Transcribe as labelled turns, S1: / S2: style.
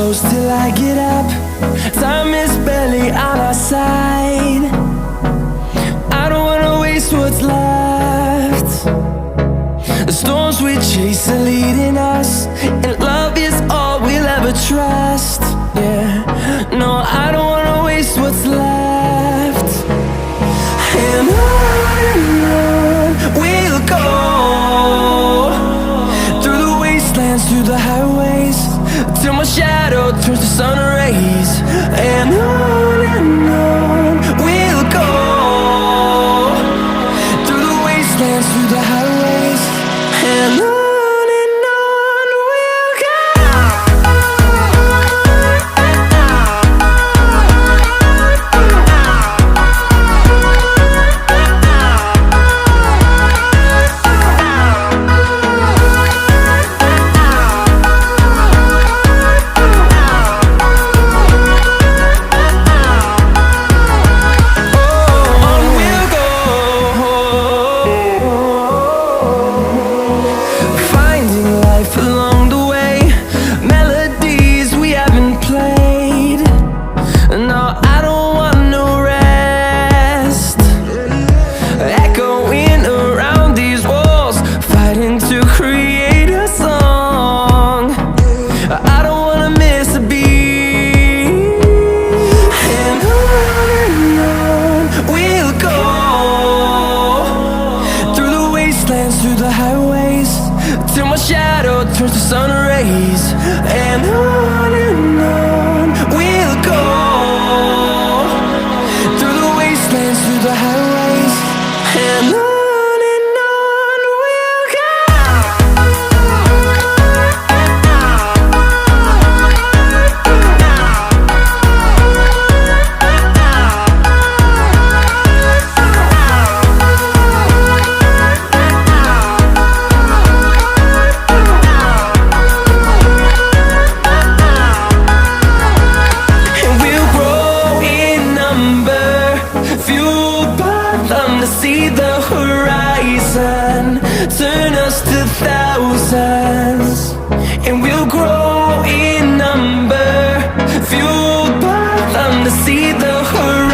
S1: close till I get up. Time is barely on our side. I don't wanna waste what's left. The storms we chase are leading us, and love is all we'll ever trust. Yeah, no, I don't wanna waste what's left. And on we'll go, through the wastelands, through the highways, till my shadow turns to sun rays. And on we'll go, through the wastelands, through the highways, and on we'll go. Along the way, melodies we haven't played. No, I don't want no rest. Echoing around these walls, fighting to create a song. I don't wanna miss a beat. And on we'll go, through the wastelands, through the highways, till my shadow turns to sun rays. And on we'll go, through the wastelands, through the highways, and on we'll go. See the horizon turn us to thousands, and we'll grow in number, fueled by them to see the horizon.